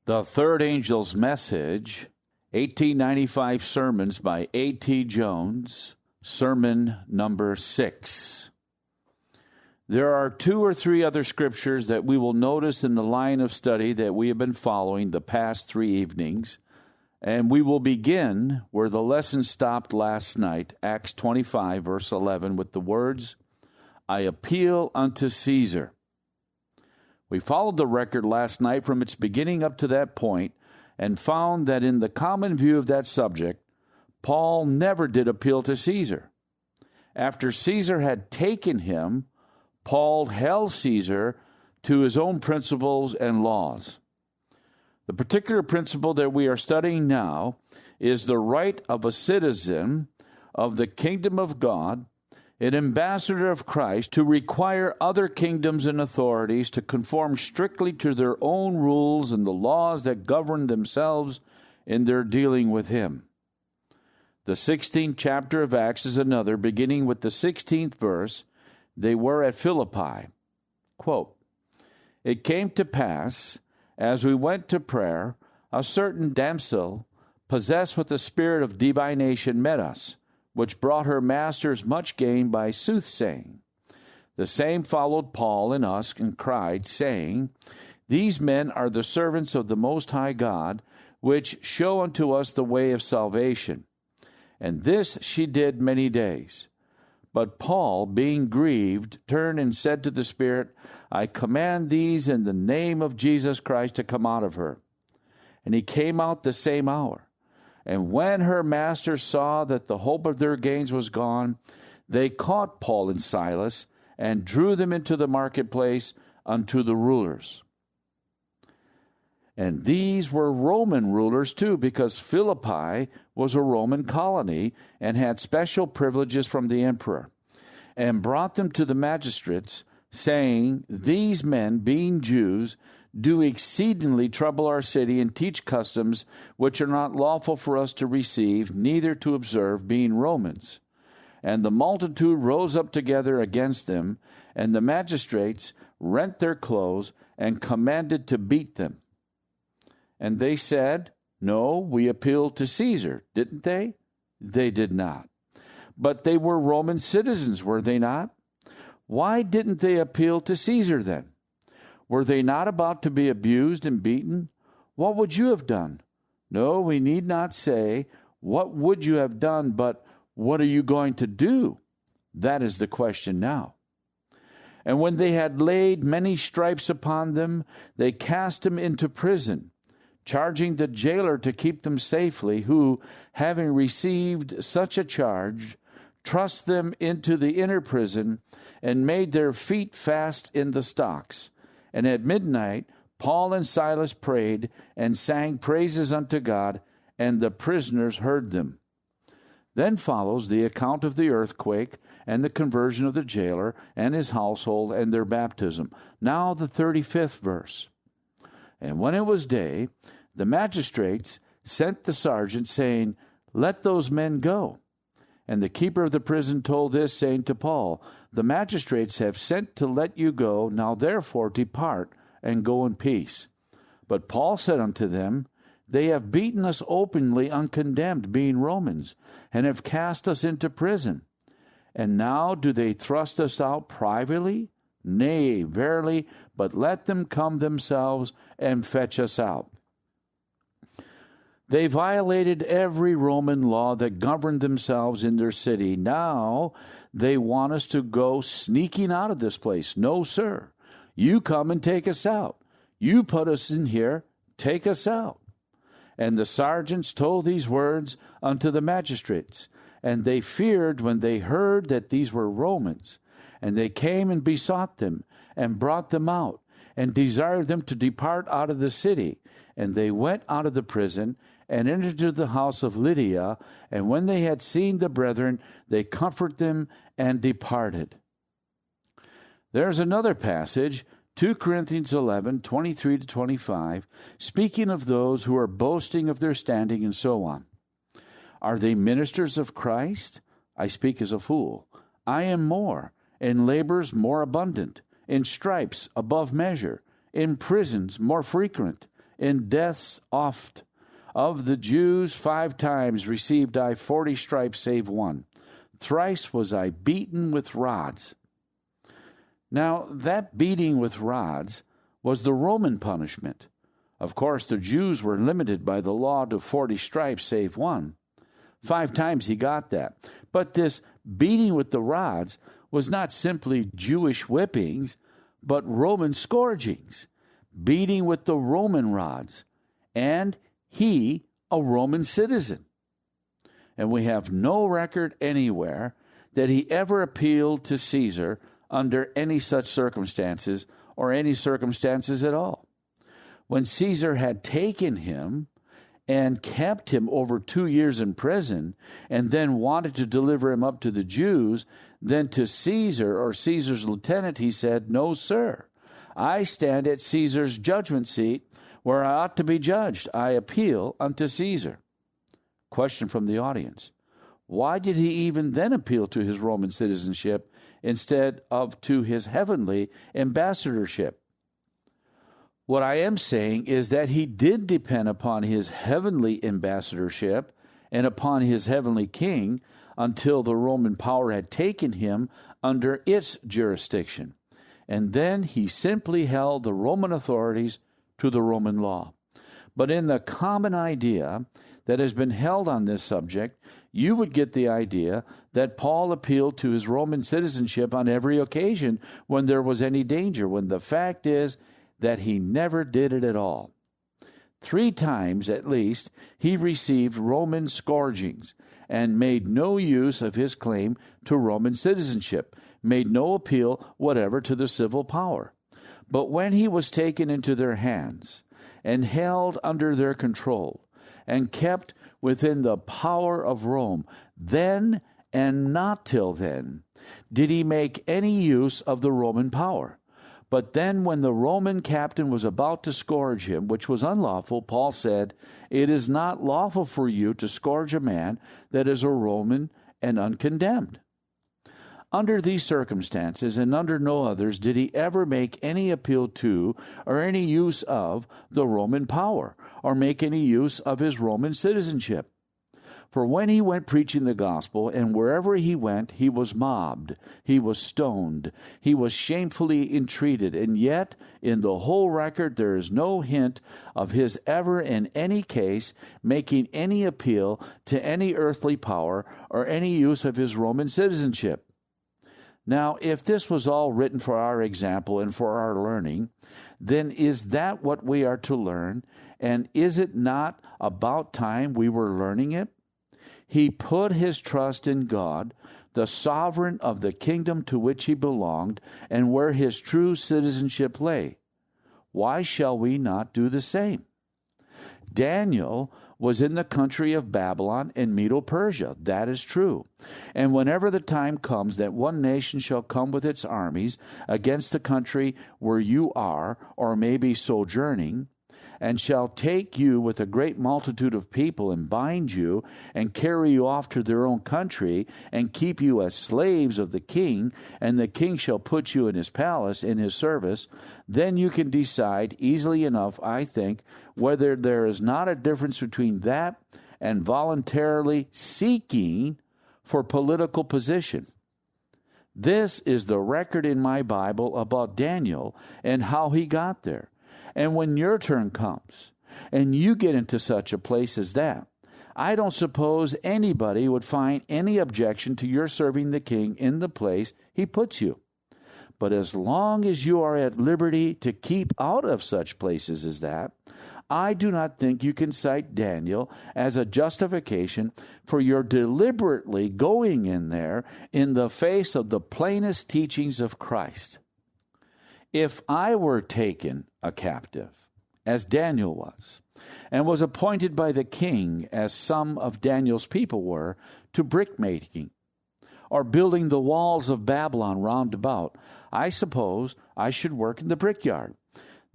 The Third Angel's Message, 1895 Sermons by A.T. Jones, Sermon number 6. There are 2 or 3 other scriptures that we will notice in the line of study that we have been following the past 3 evenings, and we will begin where the lesson stopped last night, Acts 25, verse 11, with the words, I appeal unto Caesar. We followed the record last night from its beginning up to that point and found that in the common view of that subject, Paul never did appeal to Caesar. After Caesar had taken him, Paul held Caesar to his own principles and laws. The particular principle that we are studying now is the right of a citizen of the kingdom of God, an ambassador of Christ, to require other kingdoms and authorities to conform strictly to their own rules and the laws that govern themselves in their dealing with him. The 16th chapter of Acts is another, beginning with the 16th verse. They were at Philippi. Quote, It came to pass, as we went to prayer, a certain damsel, possessed with the spirit of divination, met us, which brought her masters much gain by soothsaying. The same followed Paul and us, and cried, saying, These men are the servants of the Most High God, which show unto us the way of salvation. And this she did many days. But Paul, being grieved, turned and said to the Spirit, I command these in the name of Jesus Christ to come out of her. And he came out the same hour. And when her masters saw that the hope of their gains was gone, they caught Paul and Silas and drew them into the marketplace unto the rulers. And these were Roman rulers too, because Philippi was a Roman colony and had special privileges from the emperor, and brought them to the magistrates, saying, These men, being Jews, do exceedingly trouble our city and teach customs which are not lawful for us to receive, neither to observe, being Romans. And the multitude rose up together against them, and the magistrates rent their clothes and commanded to beat them. And they said, No, we appealed to Caesar, didn't they? They did not. But they were Roman citizens, were they not? Why didn't they appeal to Caesar then? Were they not about to be abused and beaten? What would you have done? No, we need not say, What would you have done, but what are you going to do? That is the question now. And when they had laid many stripes upon them, they cast them into prison, charging the jailer to keep them safely, who, having received such a charge, thrust them into the inner prison, and made their feet fast in the stocks. And at midnight Paul and Silas prayed, and sang praises unto God, and the prisoners heard them. Then follows the account of the earthquake, and the conversion of the jailer, and his household, and their baptism. Now the 35th verse. And when it was day, the magistrates sent the sergeant, saying, Let those men go. And the keeper of the prison told this, saying to Paul, The magistrates have sent to let you go. Now therefore depart, and go in peace. But Paul said unto them, They have beaten us openly uncondemned, being Romans, and have cast us into prison. And now do they thrust us out privately? Nay, verily, but let them come themselves and fetch us out. They violated every Roman law that governed themselves in their city. Now they want us to go sneaking out of this place. No, sir. You come and take us out. You put us in here, take us out. And the sergeants told these words unto the magistrates. And they feared when they heard that these were Romans. And they came and besought them, and brought them out, and desired them to depart out of the city. And they went out of the prison, and entered into the house of Lydia. And when they had seen the brethren, they comforted them, and departed. There's another passage, 2 Corinthians 11, 23 to 25, speaking of those who are boasting of their standing and so on. Are they ministers of Christ? I speak as a fool. I am more, in labors more abundant, in stripes above measure, in prisons more frequent, in deaths oft. Of the Jews 5 times received I 40 stripes save one. Thrice was I beaten with rods. Now, that beating with rods was the Roman punishment. Of course, the Jews were limited by the law to 40 stripes save one. 5 times he got that. But this beating with the rods was not simply Jewish whippings, but Roman scourgings, beating with the Roman rods, and he a Roman citizen. And we have no record anywhere that he ever appealed to Caesar under any such circumstances or any circumstances at all. When Caesar had taken him and kept him over 2 years in prison and then wanted to deliver him up to the Jews, then to Caesar or Caesar's lieutenant he said, "No, sir, I stand at Caesar's judgment seat where I ought to be judged. I appeal unto Caesar." Question from the audience: why did he even then appeal to his Roman citizenship instead of to his heavenly ambassadorship? What I am saying is that he did depend upon his heavenly ambassadorship and upon his heavenly king until the Roman power had taken him under its jurisdiction. And then he simply held the Roman authorities to the Roman law. But in the common idea that has been held on this subject, you would get the idea that Paul appealed to his Roman citizenship on every occasion when there was any danger, when the fact is that he never did it at all. 3 times, at least, he received Roman scourgings and made no use of his claim to Roman citizenship, made no appeal whatever to the civil power. But when he was taken into their hands and held under their control and kept within the power of Rome, then and not till then did he make any use of the Roman power. But then when the Roman captain was about to scourge him, which was unlawful, Paul said, "It is not lawful for you to scourge a man that is a Roman and uncondemned." Under these circumstances, and under no others, did he ever make any appeal to or any use of the Roman power, or make any use of his Roman citizenship. For when he went preaching the gospel, and wherever he went, he was mobbed, he was stoned, he was shamefully entreated, and yet in the whole record there is no hint of his ever in any case making any appeal to any earthly power or any use of his Roman citizenship. Now, if this was all written for our example and for our learning, then is that what we are to learn? And is it not about time we were learning it? He put his trust in God, the sovereign of the kingdom to which he belonged, and where his true citizenship lay. Why shall we not do the same? Daniel was in the country of Babylon and Medo-Persia. That is true. And whenever the time comes that one nation shall come with its armies against the country where you are, or may be sojourning, and shall take you with a great multitude of people and bind you and carry you off to their own country and keep you as slaves of the king, and the king shall put you in his palace in his service, then you can decide easily enough, I think, whether there is not a difference between that and voluntarily seeking for political position. This is the record in my Bible about Daniel and how he got there. And when your turn comes and you get into such a place as that, I don't suppose anybody would find any objection to your serving the king in the place he puts you. But as long as you are at liberty to keep out of such places as that, I do not think you can cite Daniel as a justification for your deliberately going in there in the face of the plainest teachings of Christ. If I were taken a captive, as Daniel was, and was appointed by the king, as some of Daniel's people were, to brickmaking, or building the walls of Babylon round about, I suppose I should work in the brickyard.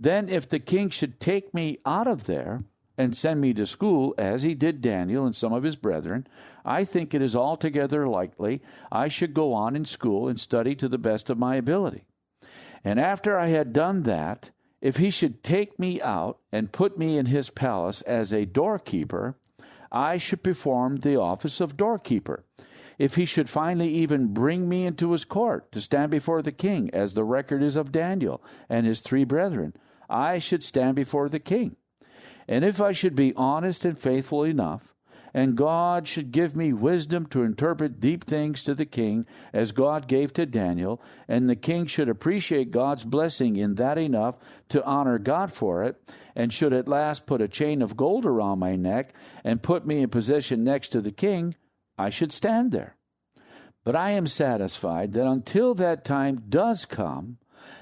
Then if the king should take me out of there and send me to school, as he did Daniel and some of his brethren, I think it is altogether likely I should go on in school and study to the best of my ability. And after I had done that, If he should take me out and put me in his palace as a doorkeeper, I should perform the office of doorkeeper. If he should finally even bring me into his court to stand before the king, as the record is of Daniel and his 3 brethren, I should stand before the king. And if I should be honest and faithful enough, and God should give me wisdom to interpret deep things to the king, as God gave to Daniel, and the king should appreciate God's blessing in that enough to honor God for it, and should at last put a chain of gold around my neck and put me in position next to the king, I should stand there. But I am satisfied that until that time does come,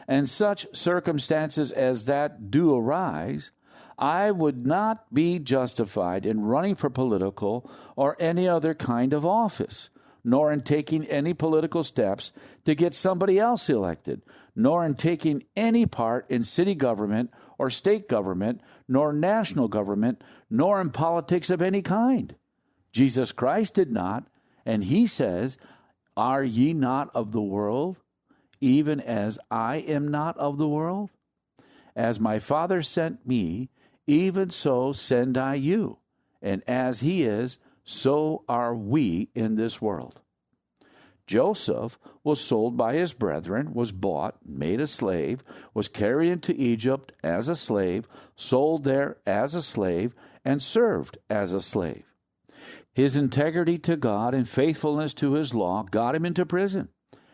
and such circumstances as that do arise, I would not be justified in running for political or any other kind of office, nor in taking any political steps to get somebody else elected, nor in taking any part in city government or state government, nor national government, nor in politics of any kind. Jesus Christ did not, and he says, "Are ye not of the world, even as I am not of the world? As my Father sent me, even so send I you. And as he is, so are we in this world." Joseph was sold by his brethren, was bought, made a slave, was carried into Egypt as a slave, sold there as a slave, and served as a slave. His integrity to God and faithfulness to his law got him into prison,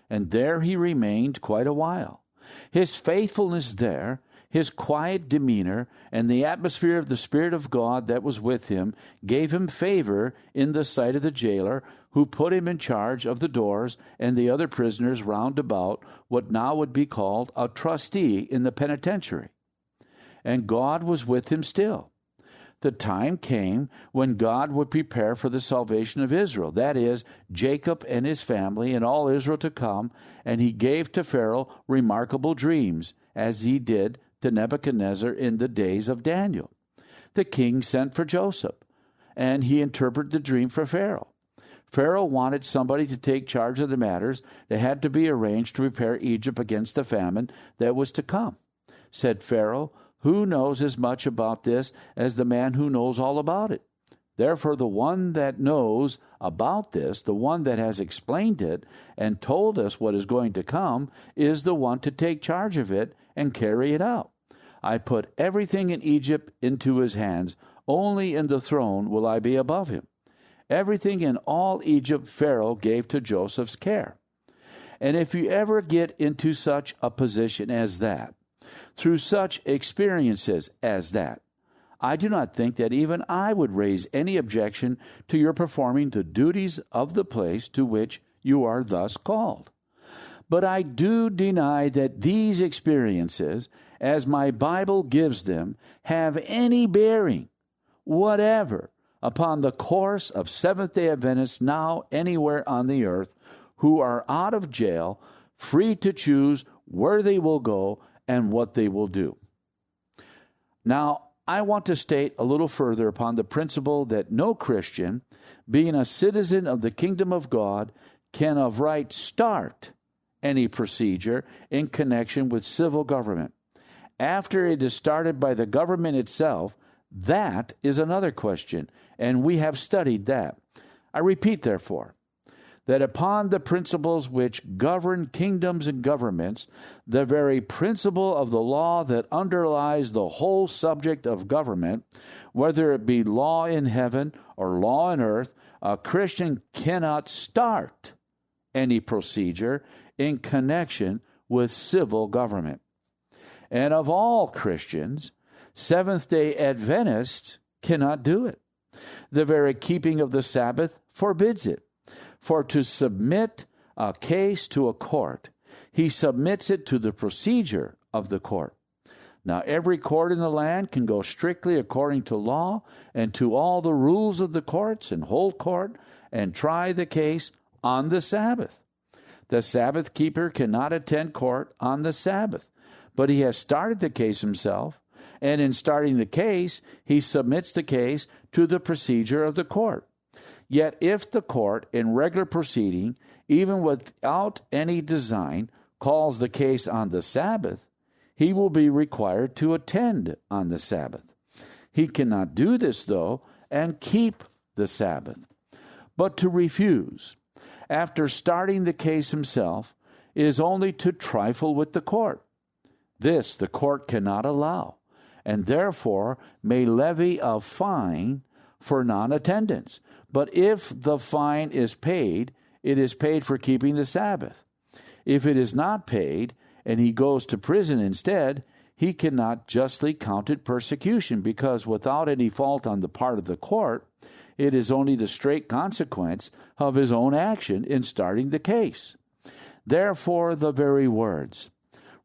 and there he remained quite a while. His faithfulness there, his quiet demeanor, and the atmosphere of the Spirit of God that was with him gave him favor in the sight of the jailer, who put him in charge of the doors and the other prisoners round about, what now would be called a trustee in the penitentiary. And God was with him still. The time came when God would prepare for the salvation of Israel, that is, Jacob and his family and all Israel to come, and he gave to Pharaoh remarkable dreams, as he did to Nebuchadnezzar in the days of Daniel. The king sent for Joseph, and he interpreted the dream for Pharaoh. Pharaoh wanted somebody to take charge of the matters that had to be arranged to prepare Egypt against the famine that was to come. Said Pharaoh, "Who knows as much about this as the man who knows all about it?" Therefore, the one that knows about this, the one that has explained it and told us what is going to come, is the one to take charge of it and carry it out. I put everything in Egypt into his hands. Only in the throne will I be above him. Everything in all Egypt Pharaoh gave to Joseph's care. And if you ever get into such a position as that, through such experiences as that, I do not think that even I would raise any objection to your performing the duties of the place to which you are thus called. But I do deny that these experiences, as my Bible gives them, have any bearing whatever upon the course of Seventh-day Adventists now anywhere on the earth who are out of jail, free to choose where they will go and what they will do. Now, I want to state a little further upon the principle that no Christian, being a citizen of the kingdom of God, can of right start any procedure in connection with civil government. After it is started by the government itself, that is another question, and we have studied that. I repeat, therefore, that upon the principles which govern kingdoms and governments, the very principle of the law that underlies the whole subject of government, whether it be law in heaven or law on earth, a Christian cannot start any procedure in connection with civil government. And of all Christians, Seventh-day Adventists cannot do it. The very keeping of the Sabbath forbids it. For to submit a case to a court, he submits it to the procedure of the court. Now, every court in the land can go strictly according to law and to all the rules of the courts and hold court and try the case on the Sabbath. The Sabbath keeper cannot attend court on the Sabbath, but he has started the case himself, and in starting the case, he submits the case to the procedure of the court. Yet if the court, in regular proceeding, even without any design, calls the case on the Sabbath, he will be required to attend on the Sabbath. He cannot do this, though, and keep the Sabbath. But to refuse, after starting the case himself, is only to trifle with the court. This the court cannot allow, and therefore may levy a fine for non-attendance. But if the fine is paid, it is paid for keeping the Sabbath. If it is not paid, and he goes to prison instead, he cannot justly count it persecution, because without any fault on the part of the court, it is only the straight consequence of his own action in starting the case. Therefore, the very words,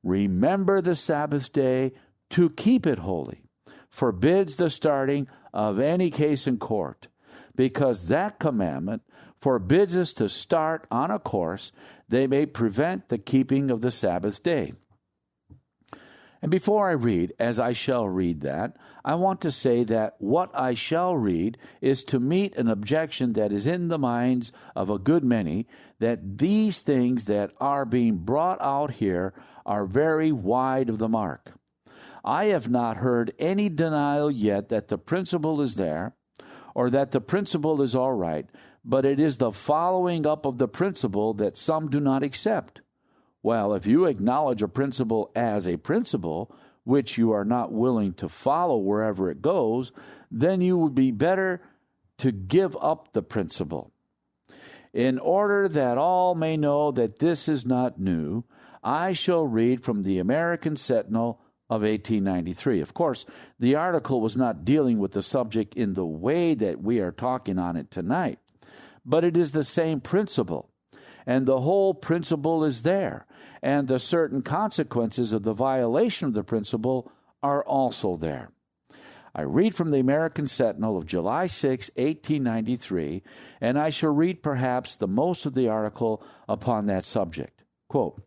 "Remember the Sabbath day to keep it holy," forbids the starting of any case in court, because that commandment forbids us to start on a course that may prevent the keeping of the Sabbath day. And before I read, as I shall read that, I want to say that what I shall read is to meet an objection that is in the minds of a good many, that these things that are being brought out here are very wide of the mark. I have not heard any denial yet that the principle is there, or that the principle is all right, but it is the following up of the principle that some do not accept. Well, if you acknowledge a principle as a principle, which you are not willing to follow wherever it goes, then you would be better to give up the principle. In order that all may know that this is not new, I shall read from the American Sentinel of 1893. Of course, the article was not dealing with the subject in the way that we are talking on it tonight, but it is the same principle. And the whole principle is there, and the certain consequences of the violation of the principle are also there. I read from the American Sentinel of July 6, 1893, and I shall read perhaps the most of the article upon that subject. Quote,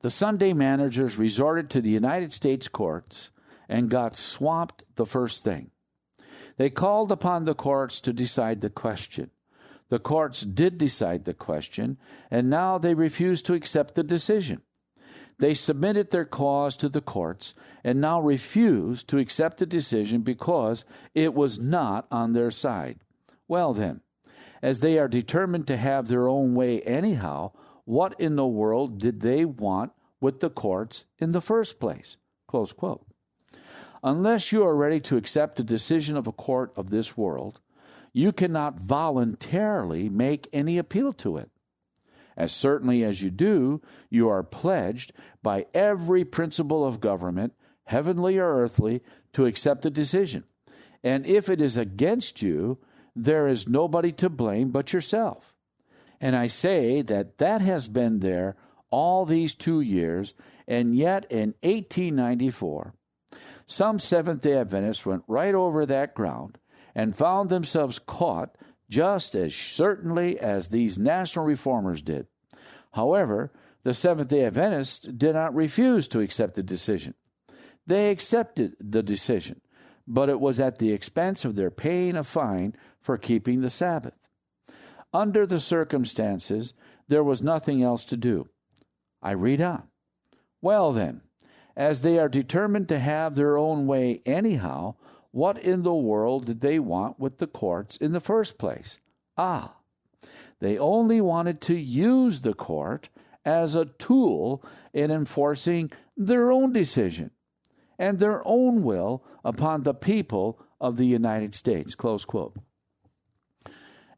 "The Sunday managers resorted to the United States courts and got swamped the first thing. They called upon the courts to decide the question. The courts did decide the question, and now they refuse to accept the decision. They submitted their cause to the courts, and now refuse to accept the decision because it was not on their side. Well then, as they are determined to have their own way anyhow, what in the world did they want with the courts in the first place?" Close quote. Unless you are ready to accept the decision of a court of this world, you cannot voluntarily make any appeal to it. As certainly as you do, you are pledged by every principle of government, heavenly or earthly, to accept the decision. And if it is against you, there is nobody to blame but yourself. And I say that has been there all these 2 years, and yet in 1894, some Seventh-day Adventists went right over that ground and found themselves caught just as certainly as these national reformers did. However, the Seventh-day Adventists did not refuse to accept the decision. They accepted the decision, but it was at the expense of their paying a fine for keeping the Sabbath. Under the circumstances, there was nothing else to do. I read on. Well then, as they are determined to have their own way anyhow, what in the world did they want with the courts in the first place? They only wanted to use the court as a tool in enforcing their own decision and their own will upon the people of the United States. Close quote.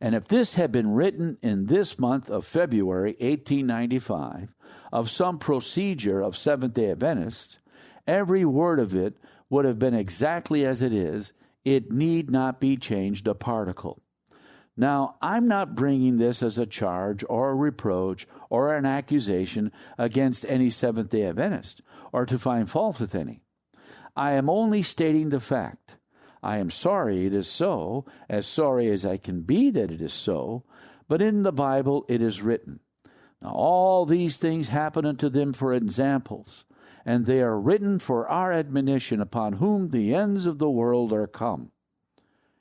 And if this had been written in this month of February 1895 of some procedure of Seventh-day Adventists, every word of it would have been exactly as it is. It need not be changed a particle. Now, I'm not bringing this as a charge or a reproach or an accusation against any Seventh-day Adventist or to find fault with any. I am only stating the fact. I am sorry it is so, as sorry as I can be that it is so, but in the Bible it is written, "Now all these things happen unto them for examples, and they are written for our admonition, upon whom the ends of the world are come."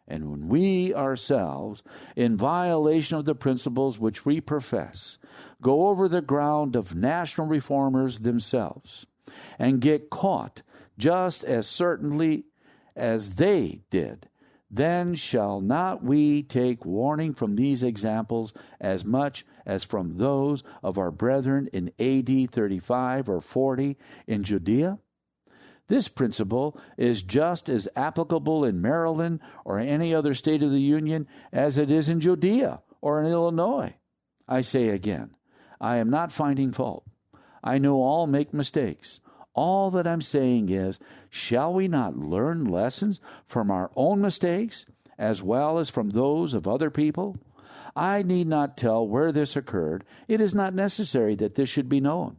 And when we ourselves, in violation of the principles which we profess, go over the ground of national reformers themselves, and get caught just as certainly as they did, then shall not we take warning from these examples as much as from those of our brethren in AD 35 or 40 in Judea? This principle is just as applicable in Maryland or any other state of the Union as it is in Judea or in Illinois. I say again, I am not finding fault. I know all make mistakes. All that I'm saying is, shall we not learn lessons from our own mistakes as well as from those of other people? I need not tell where this occurred. It is not necessary that this should be known.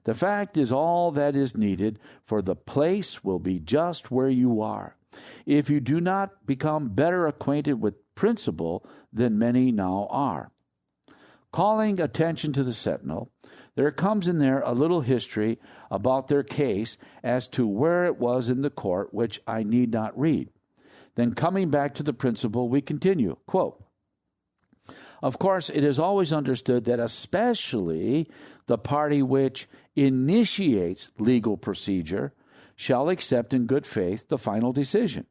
The fact is all that is needed, for the place will be just where you are, if you do not become better acquainted with principle than many now are. Calling attention to the Sentinel, there comes in there a little history about their case as to where it was in the court, which I need not read. Then coming back to the principle, we continue, quote, of course, it is always understood that especially the party which initiates legal procedure shall accept in good faith the final decision.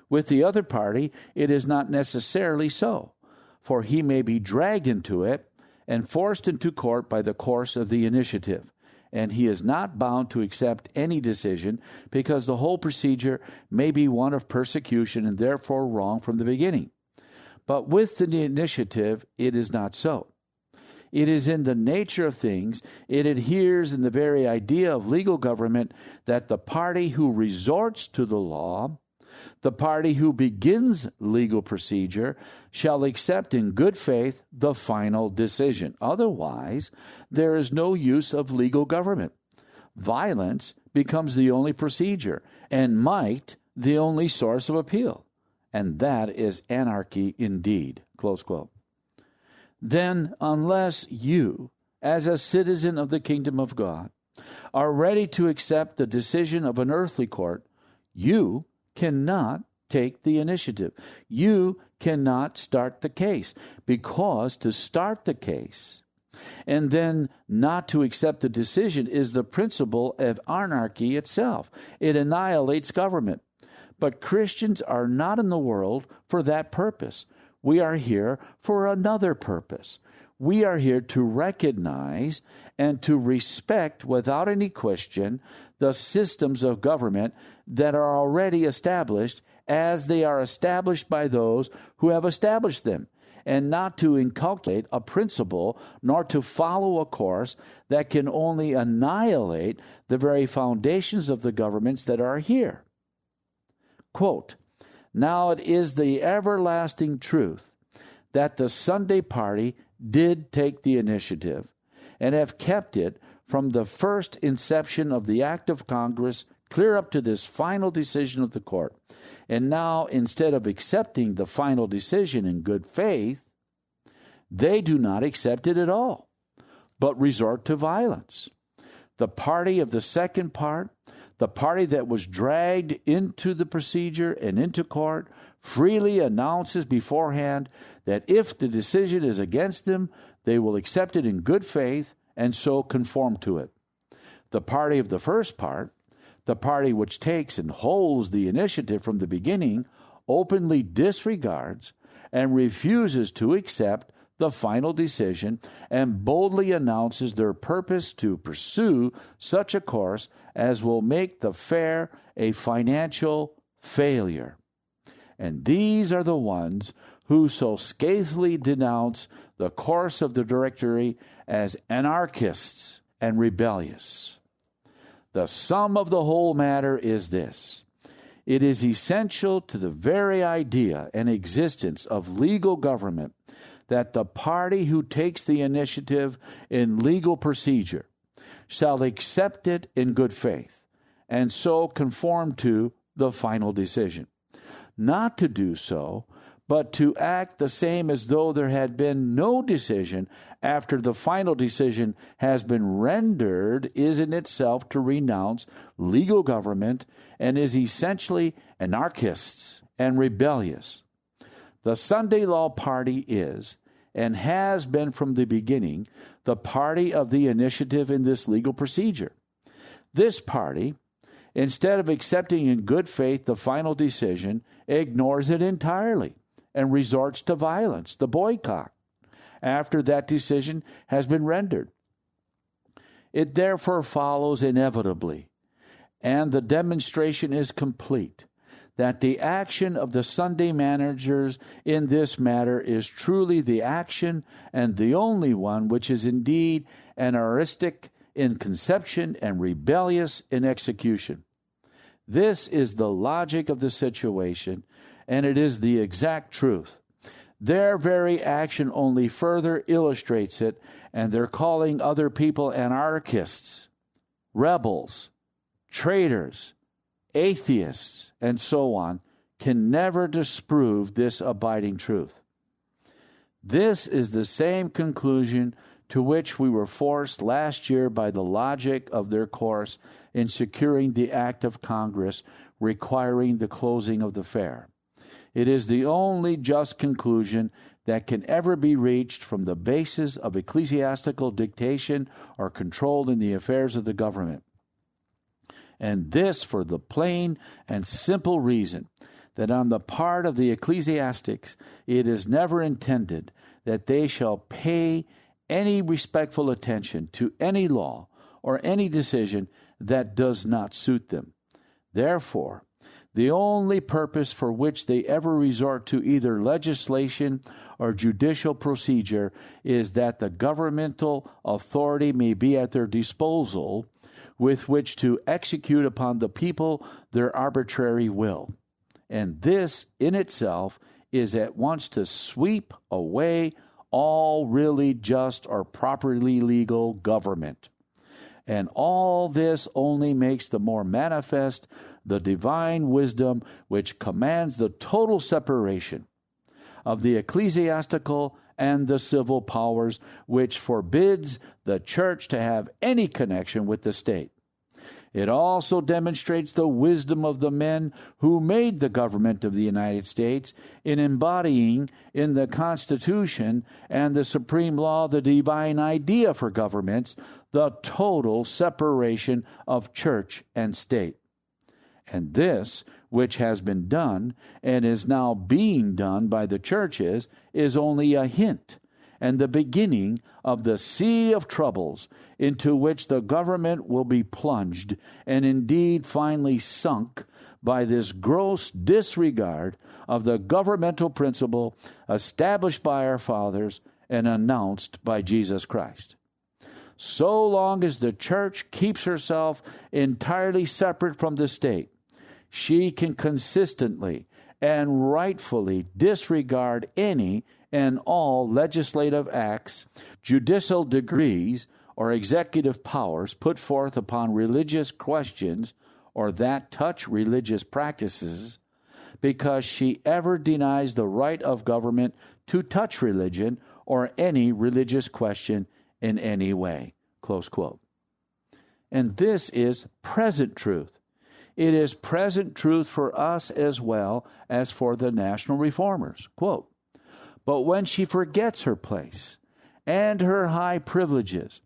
With the other party, it is not necessarily so, for he may be dragged into it and forced into court by the course of the initiative, and he is not bound to accept any decision because the whole procedure may be one of persecution and therefore wrong from the beginning. But with the initiative, it is not so. It is in the nature of things, it adheres in the very idea of legal government that the party who resorts to the law, the party who begins legal procedure, shall accept in good faith the final decision. Otherwise, there is no use of legal government. Violence becomes the only procedure, and might the only source of appeal. And that is anarchy indeed. Close quote. Then, unless you, as a citizen of the kingdom of God, are ready to accept the decision of an earthly court, you cannot take the initiative. You cannot start the case, because to start the case and then not to accept the decision is the principle of anarchy itself. It annihilates government. But Christians are not in the world for that purpose. We are here for another purpose. We are here to recognize and to respect without any question the systems of government that are already established as they are established by those who have established them, and not to inculcate a principle nor to follow a course that can only annihilate the very foundations of the governments that are here. Quote, now it is the everlasting truth that the Sunday party did take the initiative and have kept it from the first inception of the act of Congress clear up to this final decision of the court. And now, instead of accepting the final decision in good faith, they do not accept it at all, but resort to violence. The party of the second part, the party that was dragged into the procedure and into court, freely announces beforehand that if the decision is against them, they will accept it in good faith and so conform to it. The party of the first part, the party which takes and holds the initiative from the beginning, openly disregards and refuses to accept the final decision and boldly announces their purpose to pursue such a course as will make the fair a financial failure. And these are the ones who so scathingly denounce the course of the Directory as anarchists and rebellious. The sum of the whole matter is this: it is essential to the very idea and existence of legal government that the party who takes the initiative in legal procedure shall accept it in good faith, and so conform to the final decision. Not to do so, but to act the same as though there had been no decision after the final decision has been rendered, is in itself to renounce legal government and is essentially anarchists and rebellious. The Sunday Law Party is, and has been from the beginning, the party of the initiative in this legal procedure. This party, instead of accepting in good faith the final decision, ignores it entirely and resorts to violence, the boycott, after that decision has been rendered. It therefore follows inevitably, and the demonstration is complete, that the action of the Sunday managers in this matter is truly the action and the only one which is indeed anarchistic in conception and rebellious in execution. This is the logic of the situation, and it is the exact truth. Their very action only further illustrates it, and they're calling other people anarchists, rebels, traitors, atheists, and so on, can never disprove this abiding truth. This is the same conclusion to which we were forced last year by the logic of their course in securing the act of Congress requiring the closing of the fair. It is the only just conclusion that can ever be reached from the basis of ecclesiastical dictation or control in the affairs of the government. And this for the plain and simple reason that on the part of the ecclesiastics it is never intended that they shall pay any respectful attention to any law or any decision that does not suit them. Therefore, the only purpose for which they ever resort to either legislation or judicial procedure is that the governmental authority may be at their disposal with which to execute upon the people their arbitrary will. And this in itself is at once to sweep away all really just or properly legal government. And all this only makes the more manifest the divine wisdom which commands the total separation of the ecclesiastical and the civil powers, which forbids the church to have any connection with the state. It also demonstrates the wisdom of the men who made the government of the United States in embodying in the Constitution and the supreme law the divine idea for governments, the total separation of church and state. And this, which has been done and is now being done by the churches, is only a hint and the beginning of the sea of troubles into which the government will be plunged and indeed finally sunk by this gross disregard of the governmental principle established by our fathers and announced by Jesus Christ. So long as the church keeps herself entirely separate from the state, she can consistently and rightfully disregard any and all legislative acts, judicial decrees, or executive powers put forth upon religious questions or that touch religious practices, because she ever denies the right of government to touch religion or any religious question in any way. Close quote. And this is present truth. It is present truth for us as well as for the national reformers. Quote, but when she forgets her place and her high privileges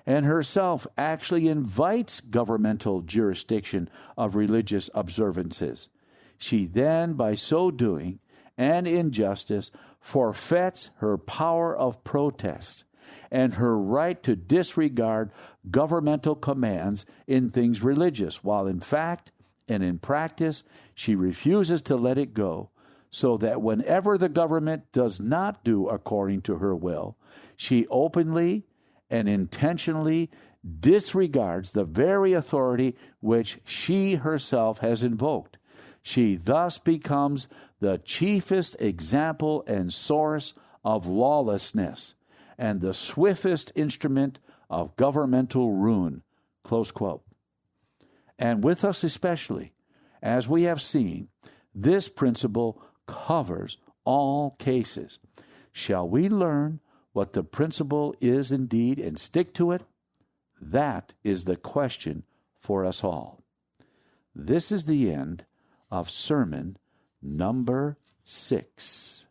and herself actually invites governmental jurisdiction of religious observances, she then, by so doing and injustice, forfeits her power of protest and her right to disregard governmental commands in things religious, while in fact and in practice she refuses to let it go, so that whenever the government does not do according to her will, she openly and intentionally disregards the very authority which she herself has invoked. She thus becomes the chiefest example and source of lawlessness and the swiftest instrument of governmental ruin. Close quote. And with us especially, as we have seen, this principle covers all cases. Shall we learn what the principle is indeed and stick to it? That is the question for us all. This is the end of sermon number 6.